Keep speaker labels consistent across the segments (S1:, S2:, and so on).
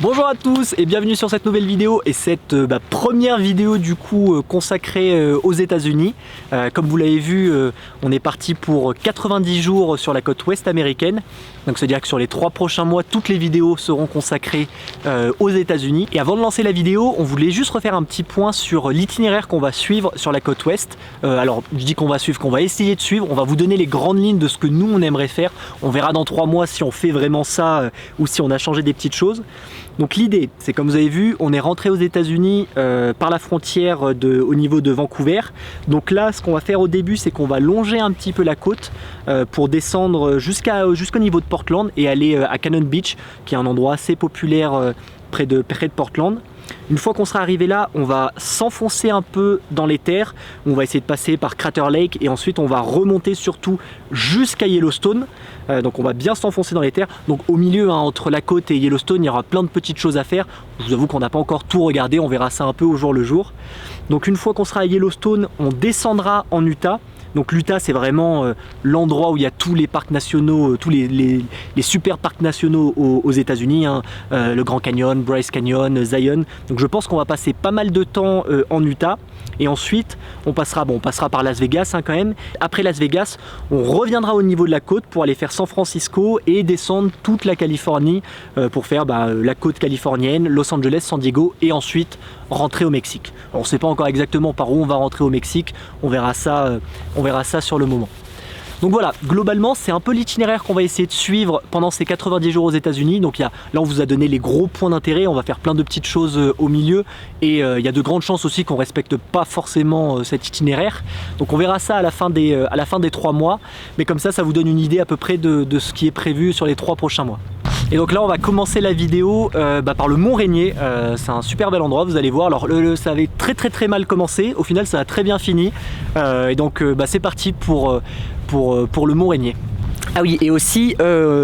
S1: Bonjour à tous et bienvenue sur cette nouvelle vidéo et cette première vidéo du coup consacrée aux États-Unis. Comme vous l'avez vu, on est parti pour 90 jours sur la côte ouest américaine. Donc c'est-à-dire que sur les 3 prochains mois, toutes les vidéos seront consacrées aux États-Unis. Et avant de lancer la vidéo, on voulait juste refaire un petit point sur l'itinéraire qu'on va suivre sur la côte ouest. Alors je dis qu'on va suivre, qu'on va essayer de suivre. On va vous donner les grandes lignes de ce que nous on aimerait faire. On verra dans 3 mois si on fait vraiment ça ou si on a changé des petites choses. Donc l'idée, c'est comme vous avez vu, on est rentré aux États-Unis par la frontière au niveau de Vancouver. Donc là, ce qu'on va faire au début, c'est qu'on va longer un petit peu la côte pour descendre jusqu'au niveau de Portland et aller à Cannon Beach, qui est un endroit assez populaire près de Portland. Une fois qu'on sera arrivé là, on va s'enfoncer un peu dans les terres. On va essayer de passer par Crater Lake et ensuite on va remonter surtout jusqu'à Yellowstone. Donc on va bien s'enfoncer dans les terres. Donc au milieu, entre la côte et Yellowstone, il y aura plein de petites choses à faire. Je vous avoue qu'on n'a pas encore tout regardé, on verra ça un peu au jour le jour. Donc une fois qu'on sera à Yellowstone, on descendra en Utah. Donc l'Utah, c'est vraiment l'endroit où il y a tous les parcs nationaux, tous les super parcs nationaux aux États-Unis, le Grand Canyon, Bryce Canyon, Zion. Donc je pense qu'on va passer pas mal de temps en Utah. Et ensuite, on passera par Las Vegas quand même. Après Las Vegas, on reviendra au niveau de la côte pour aller faire San Francisco et descendre toute la Californie pour faire la côte californienne, Los Angeles, San Diego et ensuite rentrer au Mexique. Alors, on ne sait pas encore exactement par où on va rentrer au Mexique. On verra ça sur le moment. Donc voilà, globalement, c'est un peu l'itinéraire qu'on va essayer de suivre pendant ces 90 jours aux États-Unis. Donc là, on vous a donné les gros points d'intérêt. On va faire plein de petites choses au milieu. Et il y a de grandes chances aussi qu'on ne respecte pas forcément cet itinéraire. Donc on verra ça à la fin des 3 mois. Mais comme ça vous donne une idée à peu près de ce qui est prévu sur les 3 prochains mois. Et donc là on va commencer la vidéo par le Mont Rainier. C'est un super bel endroit, vous allez voir. Alors ça avait très mal commencé, au final ça a très bien fini. Et donc c'est parti pour le Mont Rainier. Ah oui, et aussi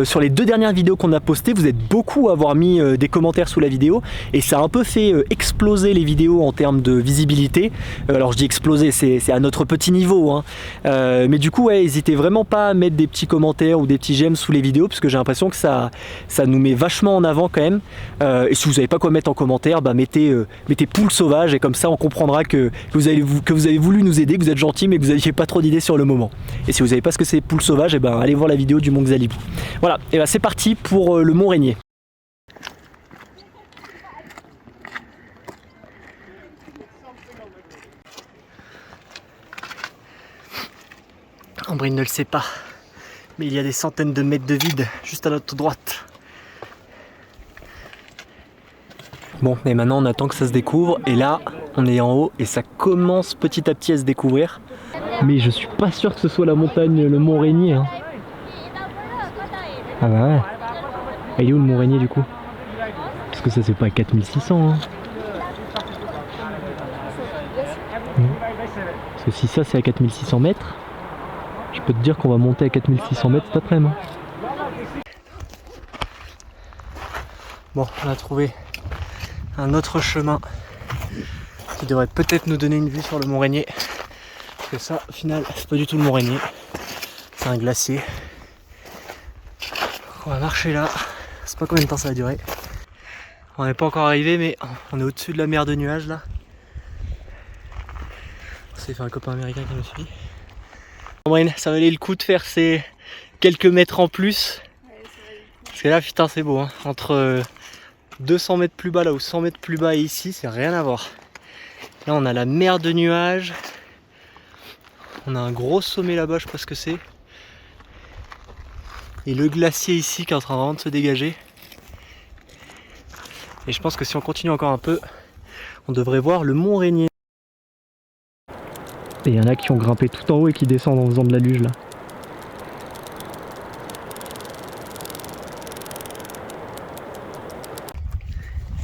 S1: sur les 2 dernières vidéos qu'on a postées, vous êtes beaucoup à avoir mis des commentaires sous la vidéo et ça a un peu fait exploser les vidéos en termes de visibilité. Alors je dis exploser, c'est à notre petit niveau, hein. Mais du coup, n'hésitez vraiment pas à mettre des petits commentaires ou des petits j'aime sous les vidéos parce que j'ai l'impression que ça nous met vachement en avant quand même. Et si vous savez pas quoi mettre en commentaire, mettez poule sauvage et comme ça on comprendra que vous avez voulu nous aider, que vous êtes gentil mais que vous n'aviez pas trop d'idées sur le moment. Et si vous savez pas ce que c'est poule sauvage, allez voir la vidéo du Mont Xalibu. Voilà, et c'est parti pour le Mont Rainier. Ambrine ne le sait pas, mais il y a des centaines de mètres de vide juste à notre droite. Bon, et maintenant on attend que ça se découvre, et là on est en haut et ça commence petit à petit à se découvrir. Mais je suis pas sûr que ce soit la montagne, le Mont Rainier, hein. Ah bah ouais. Il est où le Mont Rainier du coup? Parce que ça c'est pas à 4600 hein. Parce que si ça c'est à 4600 mètres, je peux te dire qu'on va monter à 4600 mètres cet après-midi. Bon, on a trouvé un autre chemin qui devrait peut-être nous donner une vue sur le Mont Rainier. Parce que ça, au final, c'est pas du tout le Mont Rainier. C'est un glacier. On va marcher là. Je sais pas combien de temps ça va durer. On n'est pas encore arrivé, mais on est au-dessus de la mer de nuages là. C'est un copain américain qui nous suit. Bon, ça valait le coup de faire ces quelques mètres en plus. Parce que là, putain, c'est beau, hein. Entre 200 mètres plus bas là ou 100 mètres plus bas et ici, c'est rien à voir. Là, on a la mer de nuages. On a un gros sommet là-bas, je sais pas ce que c'est. Et le glacier ici qui est en train vraiment de se dégager. Et je pense que si on continue encore un peu, on devrait voir le Mont Rainier. Et il y en a qui ont grimpé tout en haut et qui descendent en faisant de la luge là.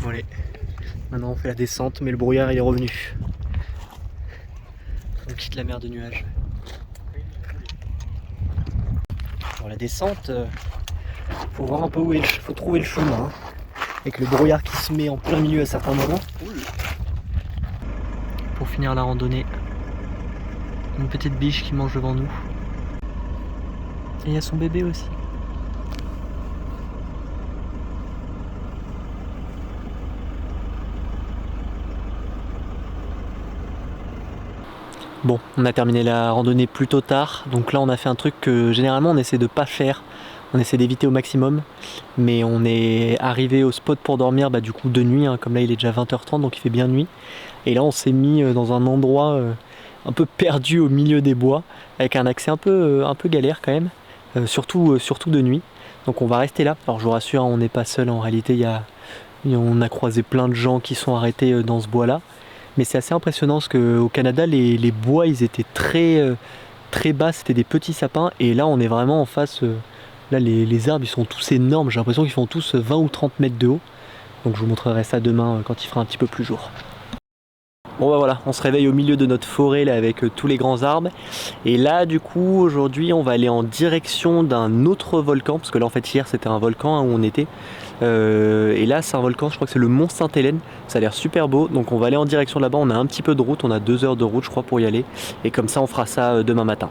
S1: Bon allez, maintenant on fait la descente mais le brouillard il est revenu. On quitte la mer de nuages. Pour la descente, faut voir un peu où faut trouver le chemin, hein. Avec le brouillard qui se met en plein milieu à certains moments. Pour finir la randonnée, une petite biche qui mange devant nous. Et il y a son bébé aussi. Bon, on a terminé la randonnée plutôt tard, donc là on a fait un truc que généralement on essaie de pas faire, on essaie d'éviter au maximum, mais on est arrivé au spot pour dormir du coup de nuit, hein, comme là il est déjà 20h30 donc il fait bien nuit, et là on s'est mis dans un endroit un peu perdu au milieu des bois, avec un accès un peu galère quand même, surtout de nuit, donc on va rester là. Alors je vous rassure, on n'est pas seul, en réalité on a croisé plein de gens qui sont arrêtés dans ce bois là. Mais c'est assez impressionnant parce qu'au Canada, les bois, ils étaient très bas, c'était des petits sapins. Et là, on est vraiment en face. Là, les arbres, ils sont tous énormes. J'ai l'impression qu'ils font tous 20 ou 30 mètres de haut. Donc je vous montrerai ça demain quand il fera un petit peu plus jour. Bon voilà, on se réveille au milieu de notre forêt là avec tous les grands arbres. Et là du coup aujourd'hui on va aller en direction d'un autre volcan, parce que là en fait hier c'était un volcan où on était. Et là c'est un volcan, je crois que c'est le mont Sainte-Hélène, ça a l'air super beau. Donc on va aller en direction là-bas, on a un petit peu de route, on a 2 heures de route je crois pour y aller. Et comme ça on fera ça demain matin.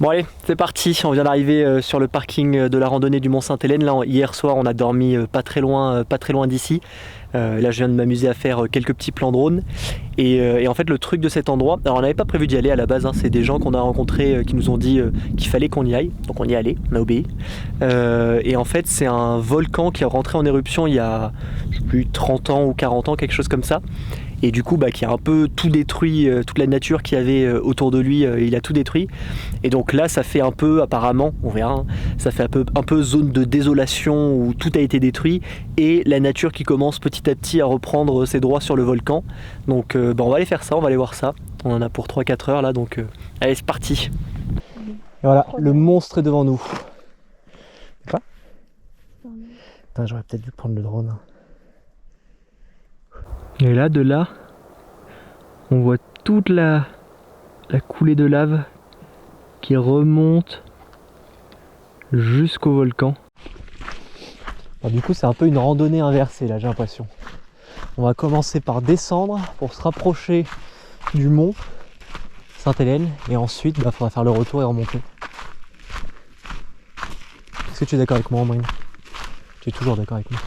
S1: Bon allez, c'est parti, on vient d'arriver sur le parking de la randonnée du Mont Sainte-Hélène. Là, hier soir, on a dormi pas très loin d'ici. Là, je viens de m'amuser à faire quelques petits plans drone. Et en fait, le truc de cet endroit, alors on n'avait pas prévu d'y aller à la base, hein, c'est des gens qu'on a rencontrés qui nous ont dit qu'il fallait qu'on y aille. Donc on y est allé, on a obéi. Et en fait, c'est un volcan qui est rentré en éruption il y a, je sais plus, 30 ans ou 40 ans, quelque chose comme ça. Et du coup qui a un peu tout détruit, toute la nature qu'il y avait autour de lui, il a tout détruit. Et donc là ça fait un peu, apparemment, on verra, hein, ça fait un peu zone de désolation où tout a été détruit et la nature qui commence petit à petit à reprendre ses droits sur le volcan. Donc on va aller faire ça, on va aller voir ça. On en a pour 3-4 heures là, donc allez c'est parti. Et voilà, le monstre est devant nous. Quoi ? Putain, j'aurais peut-être dû prendre le drone. Et là, de là, on voit toute la coulée de lave qui remonte jusqu'au volcan. Alors, du coup, c'est un peu une randonnée inversée là, j'ai l'impression. On va commencer par descendre pour se rapprocher du mont Sainte-Hélène et ensuite, il faudra faire le retour et remonter. Est-ce que tu es d'accord avec moi, Ambrine ? Tu es toujours d'accord avec moi.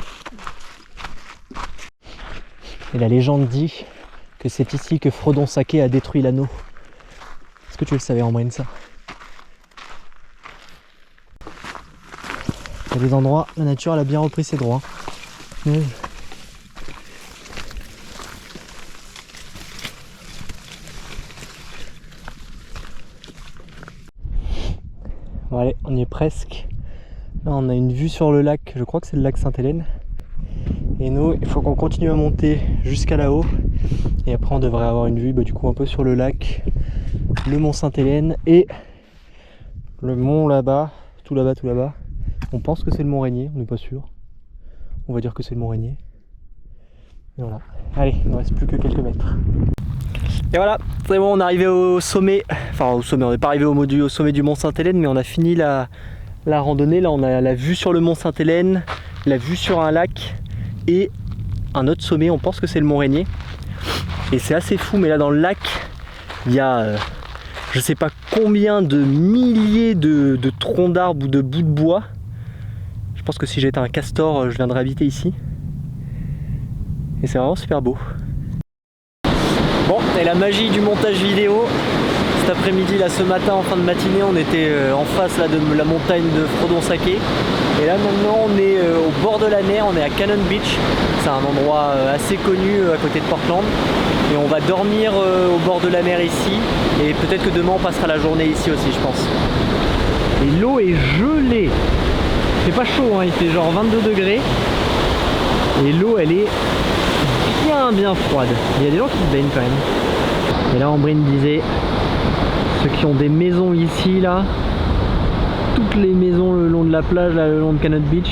S1: Et la légende dit que c'est ici que Frodon Sake a détruit l'anneau. Est-ce que tu le savais, Ambrine, ça ? Il y a des endroits, la nature elle a bien repris ses droits. Bon allez, on y est presque. Là on a une vue sur le lac, je crois que c'est le lac Sainte-Hélène. Et nous, il faut qu'on continue à monter jusqu'à là-haut. Et après on devrait avoir une vue du coup un peu sur le lac, le mont Sainte-Hélène et le mont là-bas, tout là-bas, tout là-bas. On pense que c'est le mont Rainier, on n'est pas sûr. On va dire que c'est le mont Rainier. Et voilà. Allez, il ne reste plus que quelques mètres. Et voilà, c'est bon, on est arrivé au sommet. Enfin au sommet, on n'est pas arrivé au sommet du mont Sainte-Hélène, mais on a fini la randonnée. Là on a la vue sur le mont Sainte-Hélène, la vue sur un lac et un autre sommet, on pense que c'est le mont Rainier. Et c'est assez fou, mais là dans le lac, il y a je sais pas combien de milliers de troncs d'arbres ou de bouts de bois. Je pense que si j'étais un castor, je viendrais habiter ici. Et c'est vraiment super beau. Bon, et la magie du montage vidéo. Cet après-midi, là, ce matin, en fin de matinée, on était en face là, de la montagne de Frodon Sake. Et là, maintenant, on est au bord de la mer, on est à Cannon Beach. C'est un endroit assez connu à côté de Portland. Et on va dormir au bord de la mer ici. Et peut-être que demain, on passera la journée ici aussi, je pense. Et l'eau est gelée. C'est pas chaud, hein, il fait genre 22 degrés. Et l'eau, elle est bien froide. Il y a des gens qui se baignent quand même. Et là, Ambrine disait, ceux qui ont des maisons ici, là, toutes les maisons le long de la plage, là, le long de Cannon Beach,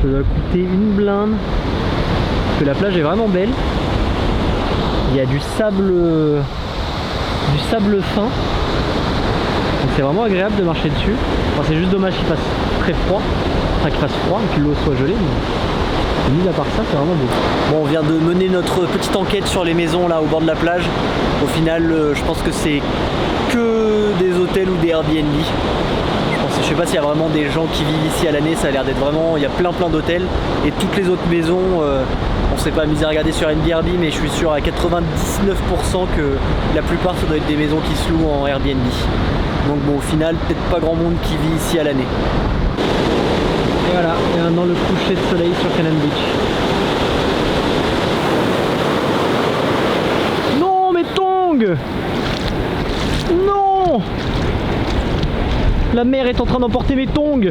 S1: ça doit coûter une blinde. Parce que la plage est vraiment belle. Il y a du sable fin. Donc c'est vraiment agréable de marcher dessus. Enfin, c'est juste dommage qu'il fasse très froid. Enfin, qu'il fasse froid et que l'eau soit gelée. Mais mis à part ça, c'est vraiment beau. Bon, on vient de mener notre petite enquête sur les maisons là au bord de la plage. Au final, je pense que c'est que des hôtels ou des Airbnb. Je sais pas s'il y a vraiment des gens qui vivent ici à l'année, ça a l'air d'être vraiment, il y a plein d'hôtels et toutes les autres maisons, on sait s'est pas amusé à regarder sur Airbnb, mais je suis sûr à 99% que la plupart ça doit être des maisons qui se louent en Airbnb. Donc bon, au final, peut-être pas grand monde qui vit ici à l'année. Et voilà, et maintenant le coucher de soleil sur Cannon Beach. Non, mes tongs! Non! La mer est en train d'emporter mes tongs!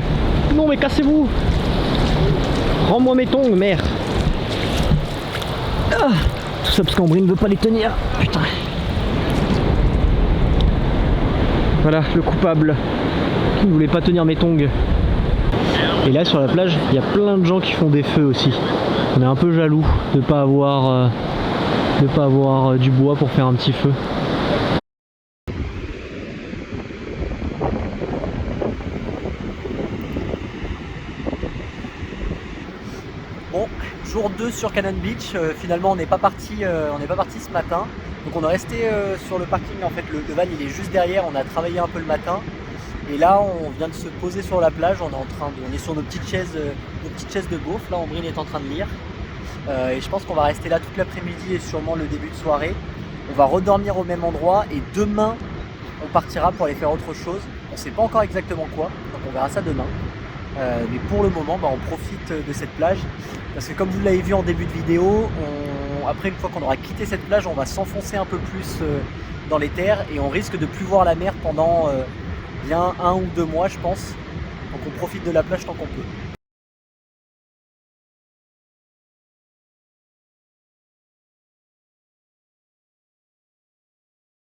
S1: Non, mais cassez-vous! Rends-moi mes tongs, mère! Ah, tout ça parce qu'Ambry ne veut pas les tenir. Putain. Voilà, le coupable qui ne voulait pas tenir mes tongs. Et là sur la plage, il y a plein de gens qui font des feux aussi. On est un peu jaloux de pas avoir du bois pour faire un petit feu. Bon, jour 2 sur Cannon Beach, finalement on n'est pas parti ce matin. Donc on est resté sur le parking, en fait le van il est juste derrière, on a travaillé un peu le matin. Et là on vient de se poser sur la plage, on est sur nos petites chaises de beauf, là Ambry est en train de lire. Et je pense qu'on va rester là toute l'après-midi et sûrement le début de soirée. On va redormir au même endroit et demain on partira pour aller faire autre chose. On ne sait pas encore exactement quoi, donc on verra ça demain. Mais pour le moment on profite de cette plage parce que comme vous l'avez vu en début de vidéo, après une fois qu'on aura quitté cette plage on va s'enfoncer un peu plus dans les terres et on risque de plus voir la mer pendant bien 1 ou 2 mois je pense. Donc on profite de la plage tant qu'on peut.